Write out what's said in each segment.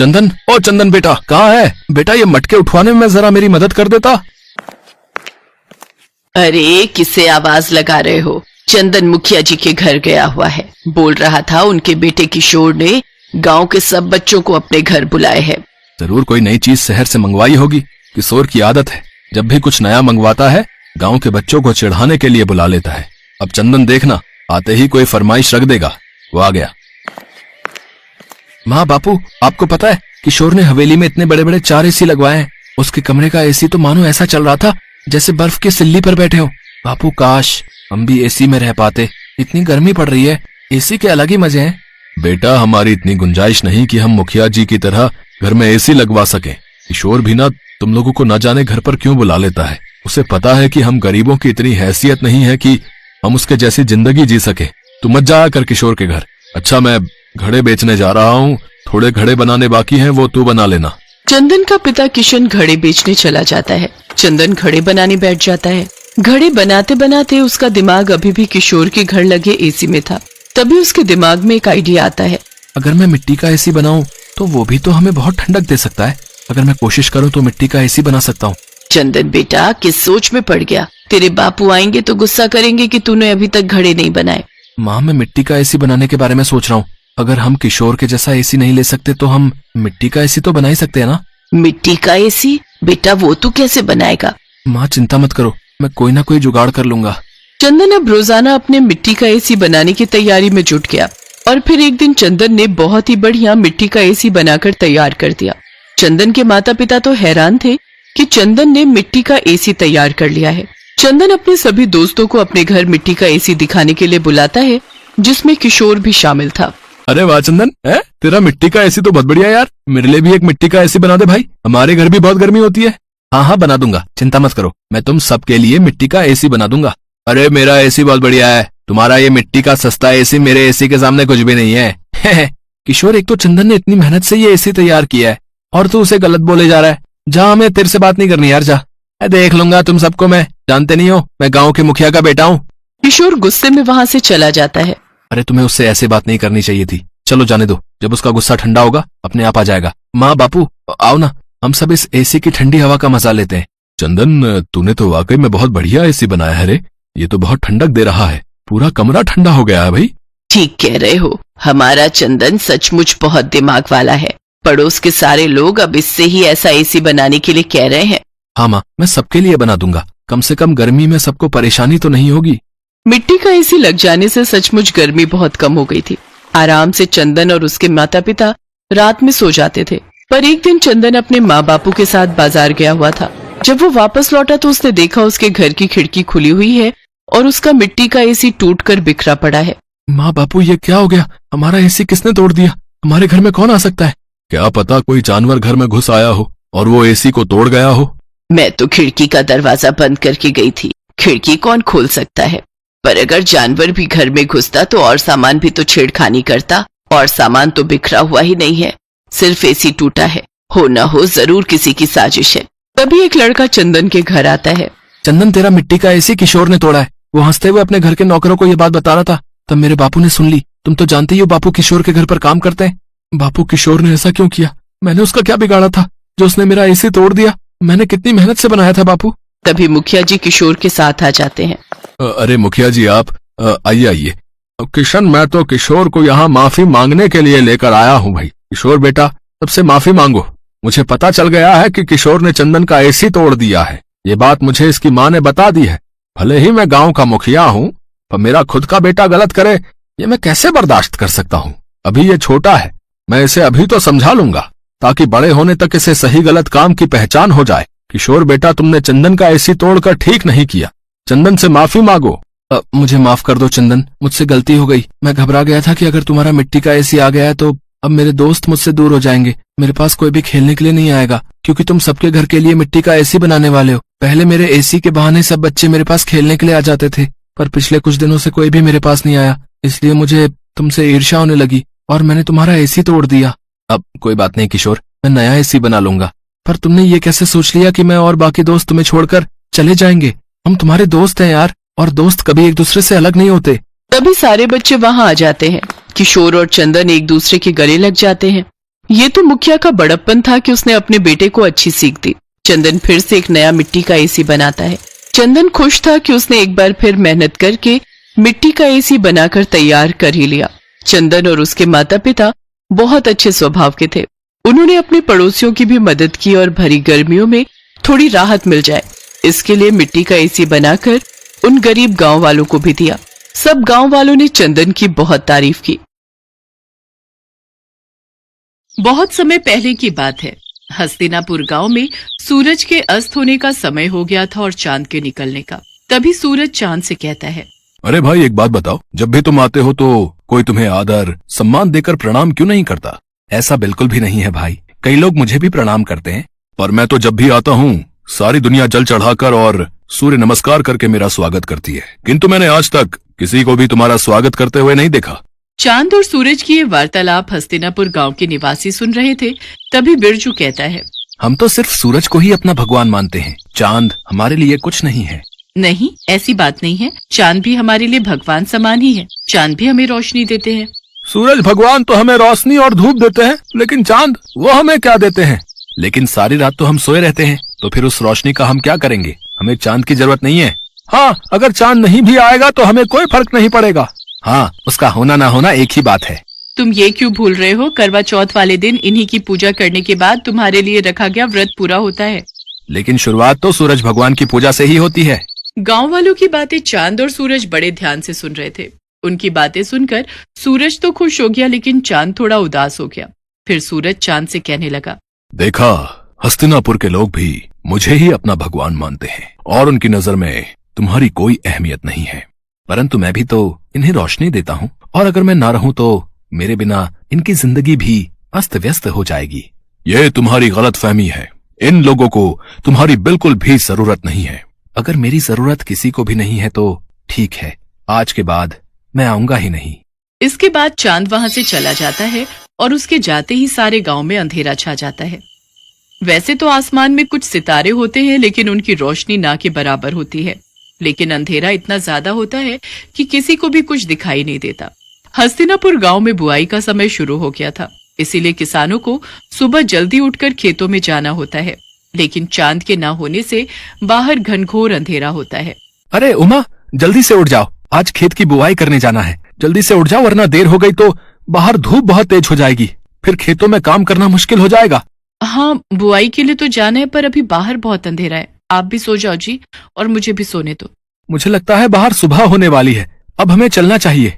चंदन, ओ चंदन बेटा, कहाँ है बेटा? ये मटके उठवाने में जरा मेरी मदद कर देता। अरे किसे आवाज लगा रहे हो? चंदन मुखिया जी के घर गया हुआ है। बोल रहा था उनके बेटे किशोर ने गांव के सब बच्चों को अपने घर बुलाए है। जरूर कोई नई चीज शहर से मंगवाई होगी। किशोर की आदत है, जब भी कुछ नया मंगवाता है गांव के बच्चों को चिढ़ाने के लिए बुला लेता है। अब चंदन देखना, आते ही कोई फरमाइश रख देगा। वो आ गया। माँ बापू, आपको पता है किशोर ने हवेली में इतने बड़े बड़े 4 एसी लगवाए हैं। उसके कमरे का एसी तो मानो ऐसा चल रहा था जैसे बर्फ की सिल्ली पर बैठे हो। बापू काश हम भी एसी में रह पाते, इतनी गर्मी पड़ रही है। एसी के अलग ही मजे हैं। बेटा, हमारी इतनी गुंजाइश नहीं कि हम मुखिया जी की तरह घर में एसी लगवा सकें। किशोर भी ना तुम लोगों को न जाने घर पर क्यों बुला लेता है। उसे पता है कि हम गरीबों की इतनी हैसियत नहीं है कि हम उसके जैसी जिंदगी जी सके। तू मत जाया कर किशोर के घर। अच्छा, मैं घड़े बेचने जा रहा हूँ, थोड़े घड़े बनाने बाकी हैं, वो तू बना लेना। चंदन का पिता किशन घड़े बेचने चला जाता है। चंदन घड़े बनाने बैठ जाता है। घड़े बनाते बनाते उसका दिमाग अभी भी किशोर के घर लगे एसी में था। तभी उसके दिमाग में एक आइडिया आता है। अगर मैं मिट्टी का एसी बनाऊं तो वो भी तो हमें बहुत ठंडक दे सकता है। अगर मैं कोशिश करूं तो मिट्टी का एसी बना सकता हूँ। चंदन बेटा, किस सोच में पड़ गया? तेरे बापू आएंगे तो गुस्सा करेंगे कि तूने अभी तक घड़े नहीं बनाए। माँ, मैं मिट्टी का एसी बनाने के बारे में सोच रहा हूँ। अगर हम किशोर के जैसा एसी नहीं ले सकते तो हम मिट्टी का एसी तो बना ही सकते हैं ना। मिट्टी का एसी? बेटा, वो तू कैसे बनाएगा? माँ चिंता मत करो, मैं कोई ना कोई जुगाड़ कर लूंगा। चंदन अब रोजाना अपने मिट्टी का एसी बनाने की तैयारी में जुट गया और फिर एक दिन चंदन ने बहुत ही बढ़िया मिट्टी का एसी बनाकर तैयार कर दिया। चंदन के माता पिता तो हैरान थे कि चंदन ने मिट्टी का एसी तैयार कर लिया है। चंदन अपने सभी दोस्तों को अपने घर मिट्टी का एसी दिखाने के लिए बुलाता है, जिसमें किशोर भी शामिल था। अरे वाह चंदन, है तेरा मिट्टी का एसी तो बहुत बढ़िया यार। मेरे लिए भी एक मिट्टी का एसी बना दे भाई, हमारे घर भी बहुत गर्मी होती है। हाँ हाँ बना दूंगा, चिंता मत करो, मैं तुम सबके लिए मिट्टी का एसी बना दूंगा। अरे मेरा एसी बहुत बढ़िया है, तुम्हारा ये मिट्टी का सस्ता एसी मेरे एसी के सामने कुछ भी नहीं है। किशोर, एक तो चंदन ने इतनी मेहनत से ये एसी तैयार किया है और तू उसे गलत बोले जा रहा है। जा, हमें तेरे से बात नहीं करनी यार, जा। देख लूंगा तुम सबको, मैं जानते नहीं हो मैं गाँव के मुखिया का बेटा हूँ। किशोर गुस्से में वहाँ से चला जाता है। अरे तुम्हें उससे ऐसे बात नहीं करनी चाहिए थी। चलो जाने दो, जब उसका गुस्सा ठंडा होगा अपने आप आ जाएगा। माँ बापू आओ ना, हम सब इस एसी की ठंडी हवा का मजा लेते हैं। चंदन, तूने तो वाकई में बहुत बढ़िया एसी बनाया है रे। ये तो बहुत ठंडक दे रहा है, पूरा कमरा ठंडा हो गया है भाई। ठीक कह रहे हो, हमारा चंदन सचमुच बहुत दिमाग वाला है। पड़ोस के सारे लोग अब इससे ही ऐसा एसी बनाने के लिए कह रहे हैं। हाँ माँ, मैं सबके लिए बना दूंगा, कम से कम गर्मी में सबको परेशानी तो नहीं होगी। मिट्टी का एसी लग जाने से सचमुच गर्मी बहुत कम हो गई थी। आराम से चंदन और उसके माता पिता रात में सो जाते थे। पर एक दिन चंदन अपने माँ बापू के साथ बाजार गया हुआ था। जब वो वापस लौटा तो उसने देखा उसके घर की खिड़की खुली हुई है और उसका मिट्टी का एसी टूटकर बिखरा पड़ा है। माँ बापू, ये क्या हो गया? हमारा एसी किसने तोड़ दिया? हमारे घर में कौन आ सकता है? क्या पता कोई जानवर घर में घुस आया हो और वो एसी को तोड़ गया हो। मैं तो खिड़की का दरवाजा बंद करके गई थी, खिड़की कौन खोल सकता है? पर अगर जानवर भी घर में घुसता तो और सामान भी तो छेड़खानी करता, और सामान तो बिखरा हुआ ही नहीं है, सिर्फ एसी टूटा है। हो ना हो जरूर किसी की साजिश है। तभी एक लड़का चंदन के घर आता है। चंदन, तेरा मिट्टी का एसी किशोर ने तोड़ा है। वो हंसते हुए अपने घर के नौकरों को ये बात बता रहा था, तब मेरे बापू ने सुन ली। तुम तो जानते ही हो बापू किशोर के घर पर काम करते हैं। बापू, किशोर ने ऐसा क्यों किया? मैंने उसका क्या बिगाड़ा था जो उसने मेरा एसी तोड़ दिया? मैंने कितनी मेहनत से बनाया था बापू। तभी मुखिया जी किशोर के साथ आ जाते हैं। अरे मुखिया जी, आप आइए आइए। किशन, मैं तो किशोर को यहाँ माफी मांगने के लिए लेकर आया हूँ भाई। किशोर बेटा, सबसे माफी मांगो। मुझे पता चल गया है कि किशोर ने चंदन का एसी तोड़ दिया है। ये बात मुझे इसकी माँ ने बता दी है। भले ही मैं गांव का मुखिया हूँ, पर मेरा खुद का बेटा गलत करे ये मैं कैसे बर्दाश्त कर सकता हूँ? अभी ये छोटा है, मैं इसे अभी तो समझा लूंगा ताकि बड़े होने तक इसे सही गलत काम की पहचान हो जाए। किशोर बेटा, तुमने चंदन का एसी तोड़कर ठीक नहीं किया। चंदन से माफी मांगो। मुझे माफ कर दो चंदन, मुझसे गलती हो गई। मैं घबरा गया था कि अगर तुम्हारा मिट्टी का एसी आ गया है तो अब मेरे दोस्त मुझसे दूर हो जाएंगे। मेरे पास कोई भी खेलने के लिए नहीं आएगा, क्योंकि तुम सबके घर के लिए मिट्टी का एसी बनाने वाले हो। पहले मेरे एसी के बहाने सब बच्चे मेरे पास खेलने के लिए आ जाते थे, पर पिछले कुछ दिनों से कोई भी मेरे पास नहीं आया, इसलिए मुझे तुमसे ईर्ष्या होने लगी और मैंने तुम्हारा एसी तोड़ दिया। अब कोई बात नहीं किशोर, मैं नया एसी बना लूंगा। पर तुमने ये कैसे सोच लिया कि मैं और बाकी दोस्त तुम्हें छोड़कर चले जाएंगे? हम तुम्हारे दोस्त हैं यार, और दोस्त कभी एक दूसरे से अलग नहीं होते। तभी सारे बच्चे वहाँ आ जाते हैं। किशोर और चंदन एक दूसरे के गले लग जाते हैं। ये तो मुखिया का बड़प्पन था कि उसने अपने बेटे को अच्छी सीख दी। चंदन फिर से एक नया मिट्टी का एसी बनाता है। चंदन खुश था कि उसने एक बार फिर मेहनत करके मिट्टी का एसी बनाकर तैयार कर ही लिया। चंदन और उसके माता पिता बहुत अच्छे स्वभाव के थे। उन्होंने अपने पड़ोसियों की भी मदद की और भरी गर्मियों में थोड़ी राहत मिल जाए इसके लिए मिट्टी का एसी बनाकर उन गरीब गांव वालों को भी दिया। सब गांव वालों ने चंदन की बहुत तारीफ की। बहुत समय पहले की बात है। हस्तिनापुर गांव में सूरज के अस्त होने का समय हो गया था और चांद के निकलने का। तभी सूरज चांद से कहता है, अरे भाई एक बात बताओ, जब भी तुम आते हो तो कोई तुम्हें आदर सम्मान देकर प्रणाम क्यों नहीं करता? ऐसा बिल्कुल भी नहीं है भाई, कई लोग मुझे भी प्रणाम करते हैं। पर मैं तो जब भी आता हूँ सारी दुनिया जल चढ़ाकर और सूर्य नमस्कार करके मेरा स्वागत करती है, किंतु मैंने आज तक किसी को भी तुम्हारा स्वागत करते हुए नहीं देखा। चांद और सूरज की ये वार्तालाप हस्तिनापुर गांव के निवासी सुन रहे थे। तभी बिरजू कहता है, हम तो सिर्फ सूरज को ही अपना भगवान मानते हैं, चांद हमारे लिए कुछ नहीं है। नहीं, ऐसी बात नहीं है। चांद भी हमारे लिए भगवान समान ही है। चांद भी हमें रोशनी देते हैं। सूरज भगवान तो हमें रोशनी और धूप देते हैं, लेकिन चांद वो हमें क्या देते हैं? लेकिन सारी रात तो हम सोए रहते हैं, तो फिर उस रोशनी का हम क्या करेंगे? हमें चांद की जरूरत नहीं है। हाँ, अगर चांद नहीं भी आएगा तो हमें कोई फर्क नहीं पड़ेगा। हाँ, उसका होना ना होना एक ही बात है। तुम ये क्यों भूल रहे हो? करवा चौथ वाले दिन इन्हीं की पूजा करने के बाद तुम्हारे लिए रखा गया व्रत पूरा होता है। लेकिन शुरुआत तो सूरज भगवान की पूजा से ही होती है। गांव वालों की बातें चांद और सूरज बड़े ध्यान से सुन रहे थे। उनकी बातें सुनकर सूरज तो खुश हो गया, लेकिन चांद थोड़ा उदास हो गया। फिर सूरज चांद से कहने लगा, देखा, हस्तिनापुर के लोग भी मुझे ही अपना भगवान मानते हैं और उनकी नजर में तुम्हारी कोई अहमियत नहीं है। परंतु मैं भी तो इन्हें रोशनी देता हूँ, और अगर मैं ना रहूं तो मेरे बिना इनकी जिंदगी भी अस्त व्यस्त हो जाएगी। ये तुम्हारी गलतफहमी है। इन लोगों को तुम्हारी बिल्कुल भी जरूरत नहीं है। अगर मेरी जरूरत किसी को भी नहीं है तो ठीक है, आज के बाद मैं आऊंगा ही नहीं। इसके बाद चांद वहां से चला जाता है और उसके जाते ही सारे गांव में अंधेरा छा जाता है। वैसे तो आसमान में कुछ सितारे होते हैं, लेकिन उनकी रोशनी ना के बराबर होती है। लेकिन अंधेरा इतना ज्यादा होता है कि किसी को भी कुछ दिखाई नहीं देता। हस्तिनापुर गांव में बुआई का समय शुरू हो गया था, इसीलिए किसानों को सुबह जल्दी उठकर खेतों में जाना होता है। लेकिन चांद के ना होने से बाहर घनघोर अंधेरा होता है। अरे उमा, जल्दी से उठ जाओ, आज खेत की बुआई करने जाना है। जल्दी से उठ जाओ, वरना देर हो गई तो बाहर धूप बहुत तेज हो जाएगी, फिर खेतों में काम करना मुश्किल हो जाएगा। हाँ, बुआई के लिए तो जाना है, पर अभी बाहर बहुत अंधेरा है। आप भी सो जाओ जी, और मुझे भी सोने दो। मुझे लगता है बाहर सुबह होने वाली है, अब हमें चलना चाहिए।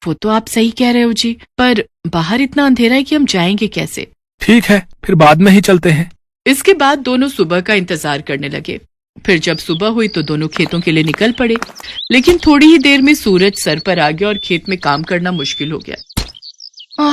वो तो आप सही कह रहे हो जी, पर बाहर इतना अंधेरा है कि हम जाएंगे कैसे? ठीक है, फिर बाद में ही चलते हैं। इसके बाद दोनों सुबह का इंतजार करने लगे। फिर जब सुबह हुई तो दोनों खेतों के लिए निकल पड़े। लेकिन थोड़ी ही देर में सूरज सर पर आ गया और खेत में काम करना मुश्किल हो गया।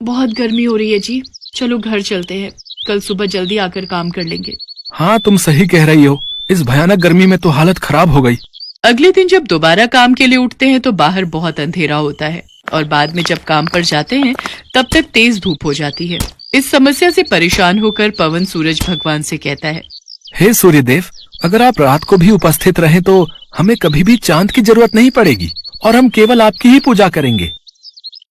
बहुत गर्मी हो रही है जी, चलो घर चलते हैं, कल सुबह जल्दी आकर काम कर लेंगे। हाँ, तुम सही कह रही हो, इस भयानक गर्मी में तो हालत खराब हो गई। अगले दिन जब दोबारा काम के लिए उठते हैं तो बाहर बहुत अंधेरा होता है, और बाद में जब काम पर जाते हैं तब तक तेज धूप हो जाती है। इस समस्या से परेशान होकर पवन सूरज भगवान से कहता है, हे सूर्यदेव, अगर आप रात को भी उपस्थित रहें तो हमें कभी भी चांद की जरूरत नहीं पड़ेगी और हम केवल आपकी ही पूजा करेंगे।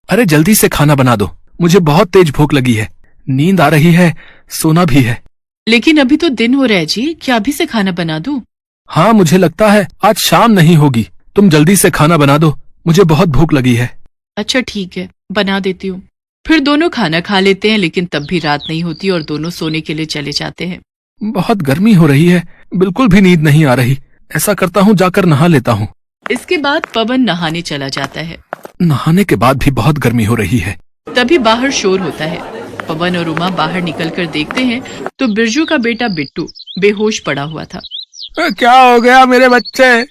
अरे जल्दी से खाना बना दो, मुझे बहुत तेज भूख लगी है, नींद आ रही है, सोना भी है। लेकिन अभी तो दिन हो रहा है जी, क्या अभी से खाना बना दूं? हाँ, मुझे लगता है आज शाम नहीं होगी, तुम जल्दी से खाना बना दो, मुझे बहुत भूख लगी है। अच्छा ठीक है, बना देती हूँ। फिर दोनों खाना खा लेते हैं, लेकिन तब भी रात नहीं होती और दोनों सोने के लिए चले जाते हैं। बहुत गर्मी हो रही है, बिल्कुल भी नींद नहीं आ रही। ऐसा करता हूँ, जाकर नहा लेता हूँ। इसके बाद पवन नहाने चला जाता है। नहाने के बाद भी बहुत गर्मी हो रही है। तभी बाहर शोर होता है। पवन और उमा बाहर निकलकर देखते हैं तो बिरजू का बेटा बिट्टू बेहोश पड़ा हुआ था। क्या हो गया मेरे बच्चे,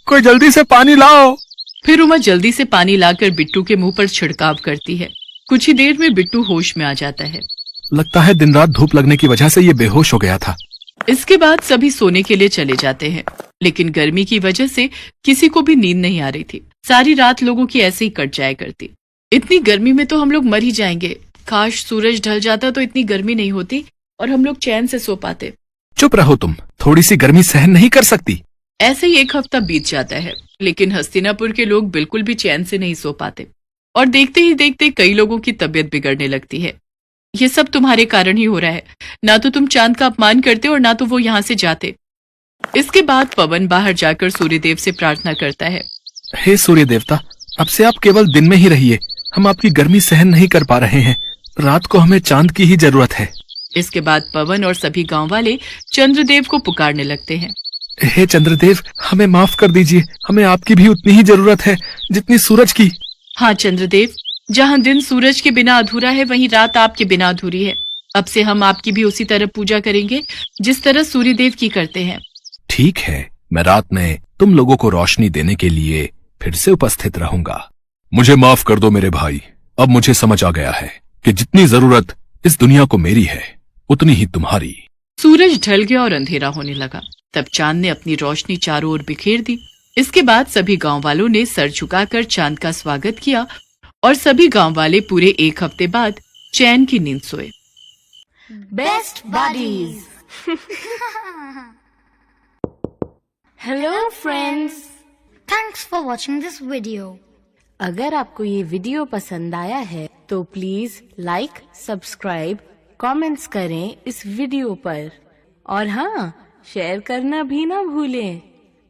कोई जल्दी से पानी लाओ। फिर उमा जल्दी से पानी लाकर बिट्टू के मुंह पर छिड़काव करती है। कुछ ही देर में बिट्टू होश में आ जाता है। लगता है दिन रात धूप लगने की वजह से ये बेहोश हो गया था। इसके बाद सभी सोने के लिए चले जाते हैं, लेकिन गर्मी की वजह से किसी को भी नींद नहीं आ रही थी। सारी रात लोगों की ऐसे ही कट जाया करती। इतनी गर्मी में तो हम लोग मर ही जाएंगे। काश सूरज ढल जाता तो इतनी गर्मी नहीं होती और हम लोग चैन से सो पाते। चुप रहो तुम, थोड़ी सी गर्मी सहन नहीं कर सकती। ऐसे ही एक हफ्ता बीत जाता है, लेकिन हस्तिनापुर के लोग बिल्कुल भी चैन से नहीं सो पाते। और देखते ही देखते कई लोगों की तबीयत बिगड़ने लगती है। ये सब तुम्हारे कारण ही हो रहा है। ना तो तुम चांद का अपमान करते और ना तो वो यहाँ से जाते। इसके बाद पवन बाहर जाकर सूर्यदेव से प्रार्थना करता है। हे सूर्य देवता, अब से आप केवल दिन में ही रहिए। हम आपकी गर्मी सहन नहीं कर पा रहे हैं। रात को हमें चांद की ही जरूरत है। इसके बाद पवन और सभी गांव वाले चंद्रदेव को पुकारने लगते हैं। हे चंद्रदेव, हमें माफ कर दीजिए। हमें आपकी भी उतनी ही जरूरत है जितनी सूरज की। हाँ चंद्रदेव, जहाँ दिन सूरज के बिना अधूरा है वहीं रात आपके बिना अधूरी है। अब से हम आपकी भी उसी तरह पूजा करेंगे जिस तरह सूर्यदेव की करते हैं। ठीक है, मैं रात में तुम लोगों को रोशनी देने के लिए फिर से उपस्थित रहूंगा। मुझे माफ कर दो मेरे भाई। अब मुझे समझ आ गया है कि जितनी जरूरत इस दुनिया को मेरी है उतनी ही तुम्हारी। सूरज ढल गया और अंधेरा होने लगा। तब चांद ने अपनी रोशनी चारों ओर बिखेर दी। इसके बाद सभी गांव वालों ने सर झुकाकर चांद का स्वागत किया और सभी गांव वाले पूरे एक हफ्ते बाद चैन की नींद सोए। Best buddies. Hello friends, Thanks for watching this video. अगर आपको ये वीडियो पसंद आया है तो प्लीज लाइक, सब्सक्राइब, कमेंट्स करें इस वीडियो पर और हाँ, शेयर करना भी ना भूलें।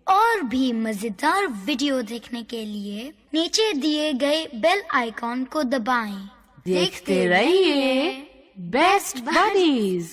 और भी मजेदार वीडियो देखने के लिए नीचे दिए गए बेल आइकॉन को दबाएं। देखते रहिए बेस्ट बडीज।